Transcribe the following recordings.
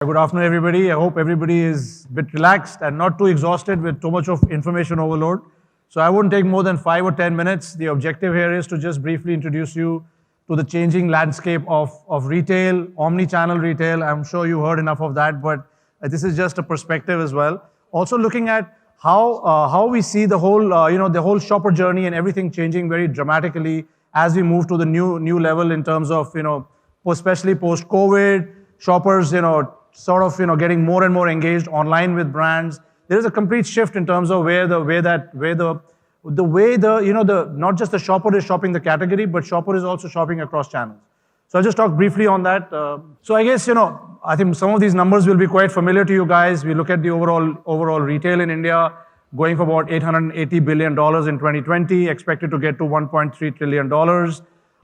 Good afternoon, everybody. I hope everybody is a bit relaxed and not too exhausted with too much of information overload. So I wouldn't take more than 5 or 10 minutes. The objective here is to just briefly introduce you to the changing landscape of retail, omni-channel retail. I'm sure you heard enough of that, but this is just a perspective as well. Also looking at how we see the whole the whole shopper journey and everything changing very dramatically as we move to the new level in terms of especially post-COVID, shoppers getting more and more engaged online with brands. There is a complete shift in terms of the not just the shopper is shopping the category, but shopper is also shopping across channels. So I'll just talk briefly on that. So I guess I think some of these numbers will be quite familiar to you guys. We look at the overall retail in India going for about $880 billion in 2020, expected to get to $1.3 trillion.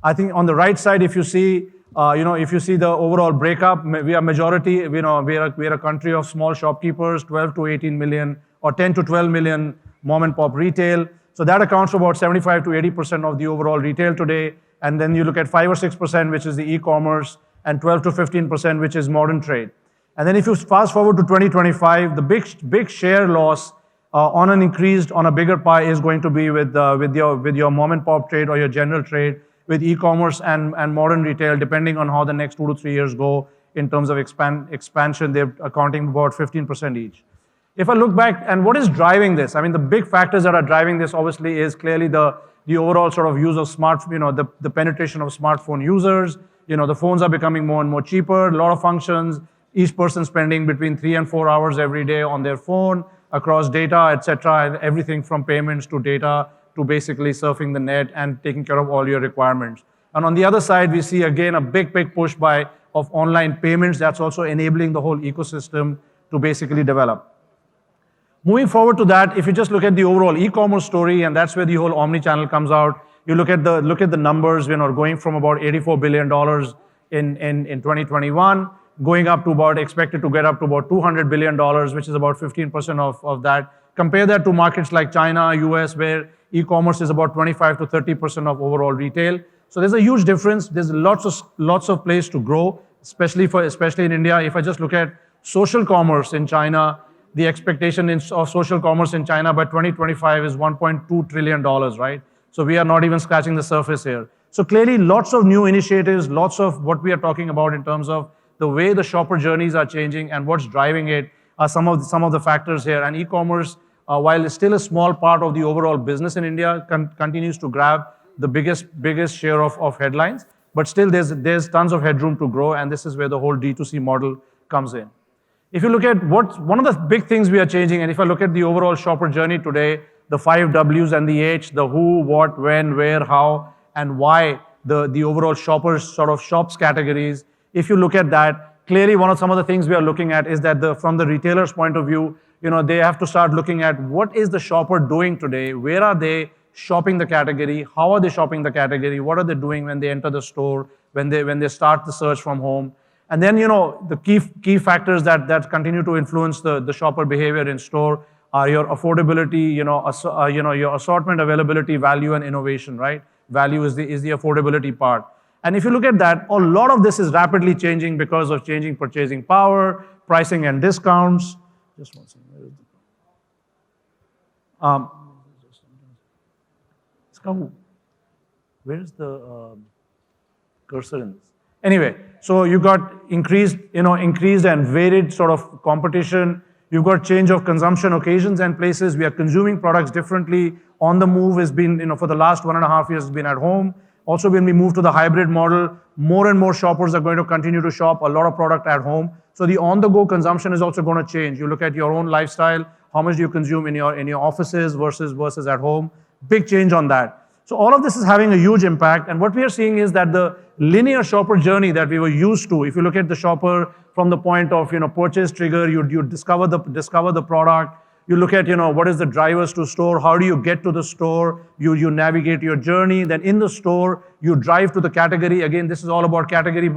I think on the right side, if you see the overall breakup, we are majority, we are a country of small shopkeepers, 12 to 18 million or 10 to 12 million mom and pop retail. So that accounts for about 75 to 80% of the overall retail today. And then you look at 5 or 6%, which is the e-commerce, and 12 to 15%, which is modern trade. And then if you fast forward to 2025, the big share loss on a bigger pie is going to be with your mom and pop trade or your general trade, with e-commerce and modern retail, depending on how the next 2 to 3 years go in terms of expansion, they're accounting about 15% each. If I look back, and what is driving this? I mean, the big factors that are driving this obviously is clearly the overall sort of use of the penetration of smartphone users. The phones are becoming more and more cheaper, a lot of functions, each person spending between 3 and 4 hours every day on their phone, across data, etc., and everything from payments to data, to basically surfing the net and taking care of all your requirements. And on the other side, we see again a big push of online payments that's also enabling the whole ecosystem to basically develop. Moving forward to that, if you just look at the overall e-commerce story, and that's where the whole omni-channel comes out, you look at the numbers, going from about $84 billion in 2021, going up to expected to get up to about $200 billion, which is about 15% of that. Compare that to markets like China, US, where e-commerce is about 25 to 30% of overall retail. So there's a huge difference. There's lots of place to grow, especially in India. If I just look at social commerce in China, the expectation of social commerce in China by 2025 is $1.2 trillion, right? So we are not even scratching the surface here. So clearly lots of new initiatives, lots of what we are talking about in terms of the way the shopper journeys are changing and what's driving it are some of the factors here. And e-commerce, while it's still a small part of the overall business in India, continues to grab the biggest share of headlines. But still, there's tons of headroom to grow, and this is where the whole D2C model comes in. If you look at one of the big things we are changing, and if I look at the overall shopper journey today, the 5 W's and the H, the who, what, when, where, how, and why, the overall shops categories. If you look at that, clearly some of the things we are looking at is that from the retailer's point of view, they have to start looking at what is the shopper doing today, where are they shopping the category, how are they shopping the category, what are they doing when they enter the store, when they start the search from home. And then, the key factors that continue to influence the shopper behavior in store are your affordability, your assortment, availability, value, and innovation, right? Value is the affordability part. And if you look at that, a lot of this is rapidly changing because of changing purchasing power, pricing and discounts. Just one second. Where's the cursor in this? Anyway, so you got increased and varied sort of competition. You've got change of consumption occasions and places. We are consuming products differently. On the move has been, for the last 1.5 years, has been at home. Also, when we move to the hybrid model, more and more shoppers are going to continue to shop a lot of product at home. So the on-the-go consumption is also going to change. You look at your own lifestyle, how much do you consume in your offices versus at home? Big change on that. So all of this is having a huge impact. And what we are seeing is that the linear shopper journey that we were used to, if you look at the shopper from the point of purchase trigger, you discover the product. You look at what is the drivers to store, how do you get to the store, you navigate your journey. Then in the store, you drive to the category. Again, this is all about category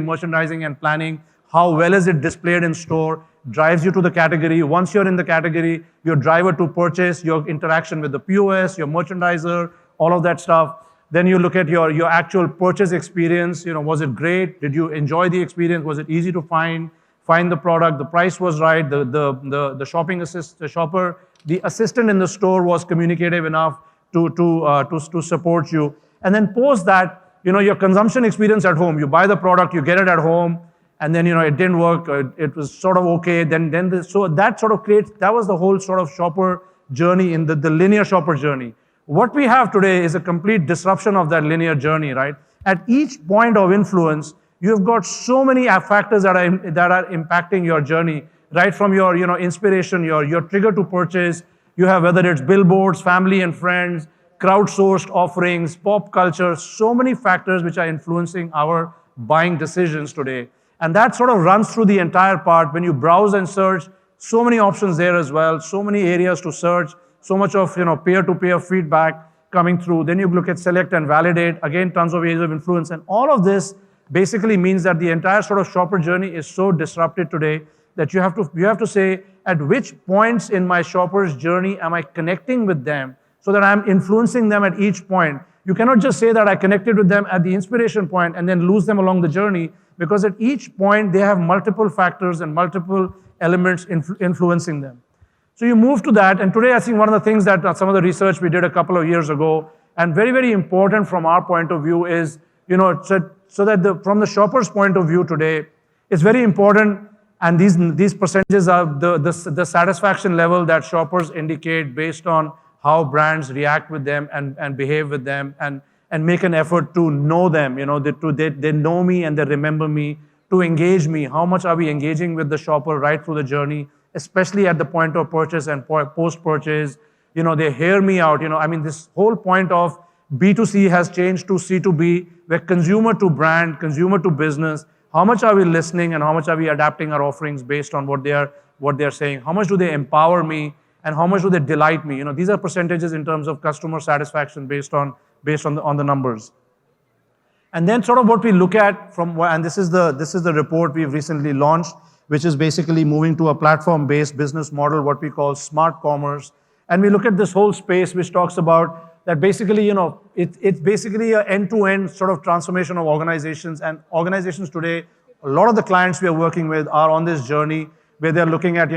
merchandising and planning. How well is it displayed in store? Drives you to the category. Once you're in the category, your driver to purchase, your interaction with the POS, your merchandiser, all of that stuff. Then you look at your actual purchase experience. Was it great? Did you enjoy the experience? Was it easy to find find the product, the price was right, the shopping assist, the shopper, the assistant in the store was communicative enough to support you. And then post that, your consumption experience at home, you buy the product, you get it at home, and then, it didn't work, it was sort of okay, so that sort of creates, that was the whole sort of shopper journey in the linear shopper journey. What we have today is a complete disruption of that linear journey, right? At each point of influence, you've got so many factors that are impacting your journey, right from your, inspiration, your trigger to purchase. You have whether it's billboards, family and friends, crowdsourced offerings, pop culture, so many factors which are influencing our buying decisions today. And that sort of runs through the entire part. When you browse and search, so many options there as well, so many areas to search, so much of peer-to-peer feedback coming through. Then you look at select and validate, again, tons of areas of influence. And all of this basically means that the entire sort of shopper journey is so disrupted today that you have to say, at which points in my shopper's journey am I connecting with them so that I'm influencing them at each point. You cannot just say that I connected with them at the inspiration point and then lose them along the journey, because at each point they have multiple factors and multiple elements influencing them. So you move to that, and today I think one of the things that some of the research we did a couple of years ago, and very, very important from our point of view is, so that from the shopper's point of view today, it's very important, and these percentages are the satisfaction level that shoppers indicate based on how brands react with them and behave with them and make an effort to know them. They know me and they remember me, to engage me. How much are we engaging with the shopper right through the journey, especially at the point of purchase and post-purchase? They hear me out. This whole point of B2C has changed to C2B, where consumer to brand, consumer to business. How much are we listening and how much are we adapting our offerings based on what they're saying? How much do they empower me and how much do they delight me? These are percentages in terms of customer satisfaction based on the numbers. And then sort of what we look at and this is the report we've recently launched, which is basically moving to a platform-based business model, what we call smart commerce. And we look at this whole space which talks about that basically, it's basically an end-to-end sort of transformation of organizations. And organizations today, a lot of the clients we are working with are on this journey where they're looking at,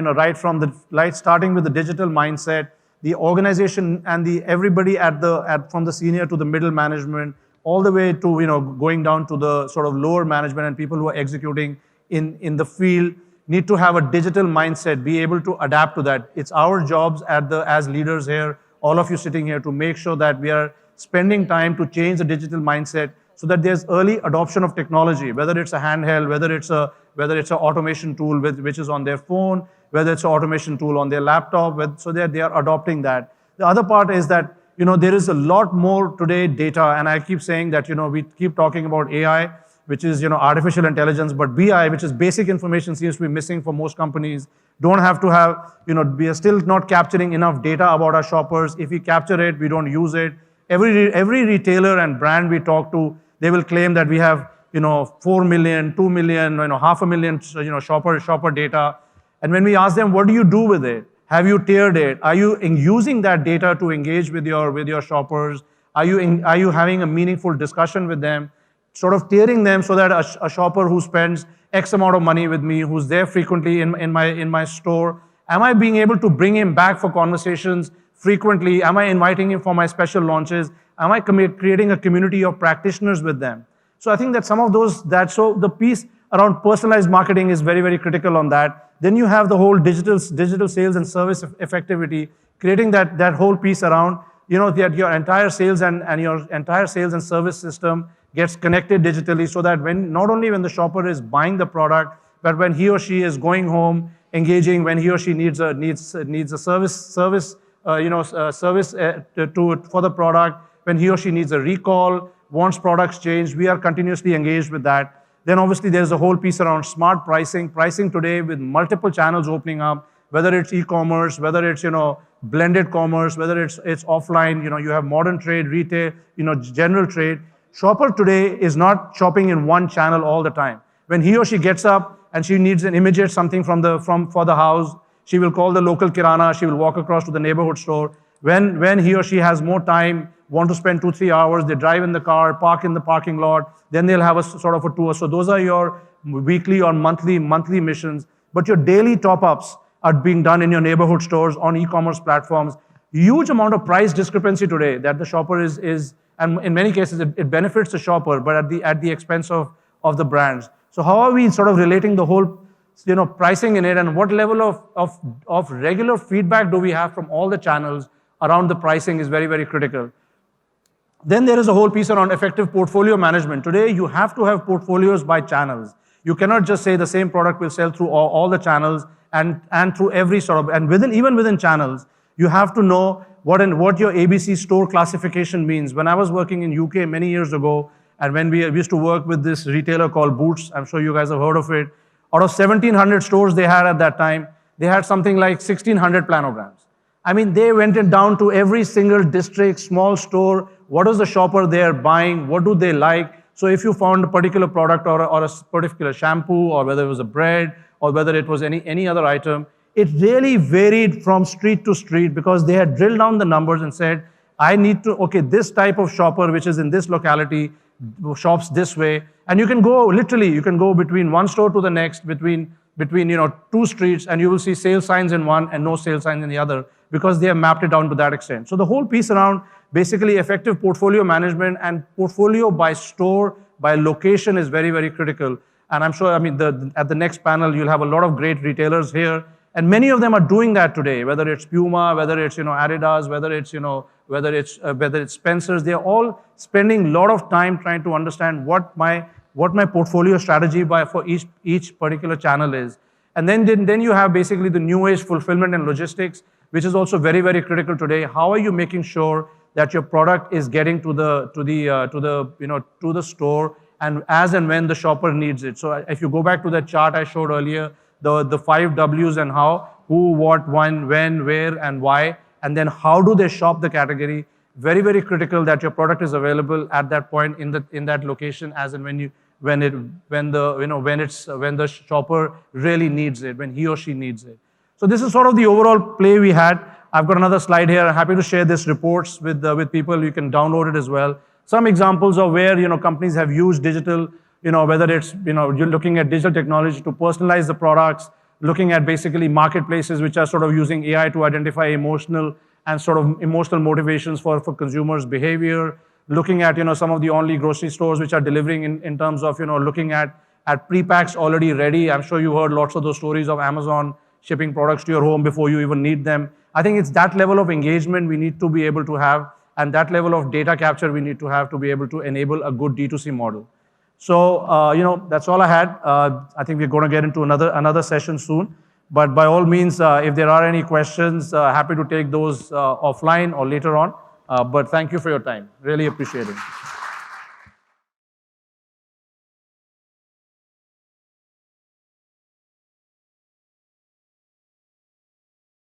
starting with the digital mindset, the organization and everybody from the senior to the middle management, all the way to, going down to the sort of lower management and people who are executing in the field need to have a digital mindset, be able to adapt to that. It's our jobs as leaders here, all of you sitting here, to make sure that we are spending time to change the digital mindset so that there's early adoption of technology, whether it's a handheld, whether it's an automation tool which is on their phone, whether it's an automation tool on their laptop, so that they are adopting that. The other part is that, there is a lot more today data, and I keep saying that, we keep talking about AI, which is, artificial intelligence, but BI, which is basic information, seems to be missing for most companies. Don't have to have, we are still not capturing enough data about our shoppers. If we capture it, we don't use it. Every retailer and brand we talk to, they will claim that we have, 4 million, 2 million, 500,000, shopper data. And when we ask them, what do you do with it? Have you tiered it? Are you using that data to engage with your shoppers? Are you having a meaningful discussion with them? Sort of tiering them so that a shopper who spends X amount of money with me, who's there frequently in my store, am I being able to bring him back for conversations frequently? Am I inviting him for my special launches? Am I creating a community of practitioners with them? So I think that some of those, so the piece around personalized marketing is very, very critical on that. Then you have the whole digital sales and service effectivity, creating that whole piece around, that your entire sales and your entire sales and service system gets connected digitally, so that not only when the shopper is buying the product, but when he or she is going home, engaging, when he or she needs a service for the product, when he or she needs a recall, wants products changed, we are continuously engaged with that. Then obviously there's a whole piece around smart pricing today with multiple channels opening up, whether it's e-commerce, whether it's, blended commerce, whether it's offline, you have modern trade, retail, general trade. Shopper today is not shopping in one channel all the time. When he or she gets up and she needs an immediate something for the house, she will call the local kirana, she will walk across to the neighborhood store. When he or she has more time, want to spend 2-3 hours, they drive in the car, park in the parking lot, then they'll have a sort of a tour. So those are your weekly or monthly missions. But your daily top-ups are being done in your neighborhood stores, on e-commerce platforms. Huge amount of price discrepancy today that the shopper is and in many cases it benefits the shopper, but at the expense of the brands. So how are we sort of relating the whole pricing in it, and what level of regular feedback do we have from all the channels around the pricing is very, very critical. Then there is a whole piece around effective portfolio management. Today, you have to have portfolios by channels. You cannot just say the same product will sell through all the channels and through every sort of, and even within channels, you have to know what your ABC store classification means. When I was working in UK many years ago, and when we used to work with this retailer called Boots, I'm sure you guys have heard of it, out of 1,700 stores they had at that time, they had something like 1,600 planograms. I mean, they went down to every single district, small store, what is the shopper there buying, what do they like. So if you found a particular product or a particular shampoo, or whether it was a bread, or whether it was any other item, it really varied from street to street because they had drilled down the numbers and said, I need to, okay, this type of shopper which is in this locality shops this way. And you can go, literally, you can go between one store to the next, between two streets, and you will see sale signs in one and no sale signs in the other because they have mapped it down to that extent. So the whole piece around basically effective portfolio management and portfolio by store, by location is very, very critical. And I'm sure, at the next panel, you'll have a lot of great retailers here. And many of them are doing that today, whether it's Puma, whether it's Adidas, whether it's Spencer's. They're all spending a lot of time trying to understand what my portfolio strategy for each particular channel is. And then you have basically the new age fulfillment and logistics, which is also very, very critical today. How are you making sure that your product is getting to the store and as and when the shopper needs it? So if you go back to that chart I showed earlier, the 5 W's and how, who, what, when, where, and why, and then how do they shop the category. Very, very critical that your product is available at that point in that location as and when the shopper really needs it, when he or she needs it. So this is sort of the overall play we had. I've got another slide here. I'm happy to share this reports with people. You can download it as well. Some examples of where companies have used digital. Whether it's, you're looking at digital technology to personalize the products, looking at basically marketplaces which are sort of using AI to identify emotional motivations for consumers' behavior, looking at, some of the only grocery stores which are delivering in terms of, looking at pre-packs already ready. I'm sure you heard lots of those stories of Amazon shipping products to your home before you even need them. I think it's that level of engagement we need to be able to have, and that level of data capture we need to have to be able to enable a good D2C model. So, that's all I had. I think we're going to get into another session soon. But by all means, if there are any questions, happy to take those offline or later on. But thank you for your time. Really appreciate it.